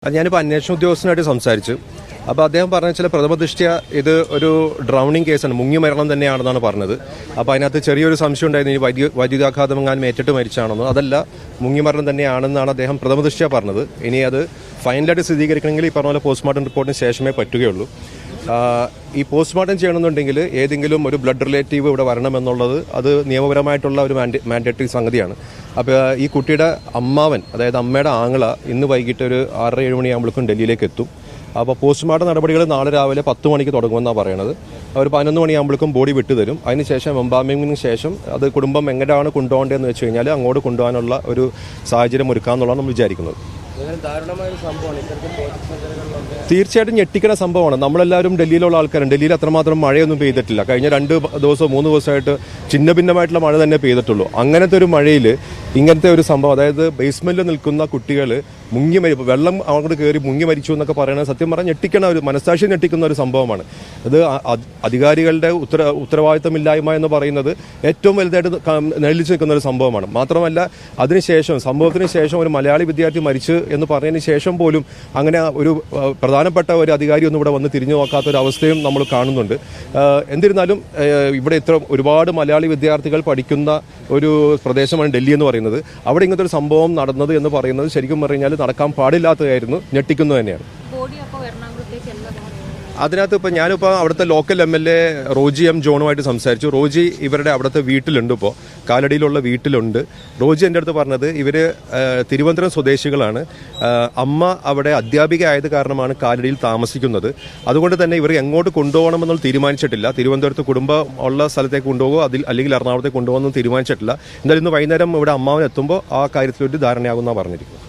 ഞാനിപ്പോൾ അന്വേഷണ ഉദ്യോഗസ്ഥനായിട്ട് സംസാരിച്ചു. അപ്പോൾ അദ്ദേഹം പറഞ്ഞ ചില പ്രഥമദൃഷ്ട്യ ഇത് ഒരു ഡ്രൗണിങ് കേസാണ്, മുങ്ങി മരണം തന്നെയാണെന്നാണ് പറഞ്ഞത്. അപ്പോൾ അതിനകത്ത് ചെറിയൊരു സംശയം ഉണ്ടായിരുന്നു, ഈ വൈദ്യുതാഘാതം എങ്ങാനും ഏറ്റിട്ട് മരിച്ചാണെന്നോ. അതല്ല, മുങ്ങി മരണം തന്നെയാണെന്നാണ് അദ്ദേഹം പ്രഥമദൃഷ്ട്യ പറഞ്ഞത്. ഇനി അത് ഫൈനലായിട്ട് സ്ഥിരീകരിക്കണമെങ്കിൽ ഈ പറഞ്ഞ പോലെ പോസ്റ്റ്മോർട്ടം റിപ്പോർട്ടിന് ശേഷമേ പറ്റുകയുള്ളൂ. ഈ പോസ്റ്റ്മോർട്ടം ചെയ്യണമെന്നുണ്ടെങ്കിൽ ഏതെങ്കിലും ഒരു ബ്ലഡ് റിലേറ്റീവ് ഇവിടെ വരണമെന്നുള്ളത് അത് നിയമപരമായിട്ടുള്ള ഒരു മാൻഡേറ്ററി സംഗതിയാണ്. അപ്പോൾ ഈ കുട്ടിയുടെ അമ്മാവൻ, അതായത് അമ്മയുടെ ആങ്ങള, ഇന്ന് വൈകിട്ട് ഒരു 6-7 മണിയാകുമ്പോഴേക്കും ഡൽഹിയിലേക്ക് എത്തും. അപ്പോൾ പോസ്റ്റ്മോർട്ടം നടപടികൾ നാളെ രാവിലെ 10 മണിക്ക് തുടങ്ങുമെന്നാണ് പറയണത്. ഒരു 11 മണിയാകുമ്പോഴേക്കും ബോഡി വിട്ടുതരും. അതിനുശേഷം എംബാമിങ്ങിന് ശേഷം അത് കുടുംബം എങ്ങനെയാണ് കൊണ്ടുപോകേണ്ടതെന്ന് വെച്ച് കഴിഞ്ഞാൽ അങ്ങോട്ട് കൊണ്ടുപോകാനുള്ള ഒരു സാഹചര്യം ഒരുക്കാമെന്നുള്ളതാണ് നമ്മൾ വിചാരിക്കുന്നത്. തീർച്ചയായിട്ടും ഞെട്ടിക്കുന്ന സംഭവമാണ്. നമ്മളെല്ലാവരും ഡൽഹിയിലുള്ള ആൾക്കാരാണ്. ഡൽഹിയിൽ അത്രമാത്രം മഴയൊന്നും പെയ്തിട്ടില്ല. കഴിഞ്ഞ 2 ദിവസമോ 3 ദിവസമായിട്ട് ചിന്ന ഭിന്നമായിട്ടുള്ള മഴ തന്നെ പെയ്തിട്ടുള്ളൂ. അങ്ങനത്തെ ഒരു മഴയിൽ ഇങ്ങനത്തെ ഒരു സംഭവം, അതായത് ബേസ്മെന്റിൽ നിൽക്കുന്ന കുട്ടികൾ വെള്ളം അങ്ങോട്ട് കയറി മുങ്ങി മരിച്ചു എന്നൊക്കെ പറയുന്നത് സത്യം പറഞ്ഞാൽ ഞെട്ടിക്കുന്ന ഒരു മനസ്സാക്ഷി ഞെട്ടിക്കുന്ന ഒരു സംഭവമാണ്. ഇത് അധികാരികളുടെ ഉത്തരവാദിത്തമില്ലായ്മ എന്ന് പറയുന്നത് ഏറ്റവും വലുതായിട്ട് നിഴലിച്ചു നിൽക്കുന്ന ഒരു സംഭവമാണ്. മാത്രമല്ല, സംഭവത്തിന് ശേഷം ഒരു മലയാളി വിദ്യാർത്ഥി മരിച്ചു എന്ന് പറഞ്ഞതിന് ശേഷം പോലും അങ്ങനെ ഒരു പ്രധാനപ്പെട്ട ഒരു അധികാരി ഒന്നും ഇവിടെ വന്ന് തിരിഞ്ഞു നോക്കാത്ത ഒരു അവസ്ഥയും നമ്മൾ കാണുന്നുണ്ട്. എന്നിരുന്നാലും ഇവിടെ ഒരുപാട് മലയാളി വിദ്യാർത്ഥികൾ പഠിക്കുന്ന ഒരു പ്രദേശമാണ് ഡൽഹി എന്ന് പറയുന്നത്. അവിടെ ഇങ്ങനത്തെ ഒരു സംഭവം നടന്നത് എന്ന് പറയുന്നത് ശരിക്കും പറഞ്ഞാൽ നടക്കാൻ പാടില്ലാത്തതായിരുന്നു, ഞെട്ടിക്കുന്നത് തന്നെയാണ്. അതിനകത്ത് ഞാനിപ്പോൾ അവിടുത്തെ ലോക്കൽ MLA റോജി M. ജോണുമായിട്ട് സംസാരിച്ചു. റോജി ഇവരുടെ അവിടുത്തെ വീട്ടിലുണ്ട്, ഇപ്പോൾ കാലടിയിലുള്ള വീട്ടിലുണ്ട്. റോജി എൻ്റെ അടുത്ത് പറഞ്ഞത് ഇവർ തിരുവനന്തപുരം സ്വദേശികളാണ്. അമ്മ അവിടെ അധ്യാപിക ആയത് കാരണമാണ് കാലടിയിൽ താമസിക്കുന്നത്. അതുകൊണ്ട് തന്നെ ഇവർ എങ്ങോട്ട് കൊണ്ടുപോകണമെന്നുള്ള തീരുമാനിച്ചിട്ടില്ല. തിരുവനന്തപുരത്ത് കുടുംബം ഉള്ള സ്ഥലത്തേക്ക് കൊണ്ടുപോകുമോ അല്ലെങ്കിൽ എറണാകുളത്തേക്ക് കൊണ്ടുപോകുമെന്നും തീരുമാനിച്ചിട്ടില്ല. എന്തായാലും ഇന്ന് വൈകുന്നേരം ഇവിടെ അമ്മാവൻ എത്തുമ്പോൾ ആ കാര്യത്തിലൊരു ധാരണയാകുമെന്നാണ് പറഞ്ഞിരിക്കുന്നത്.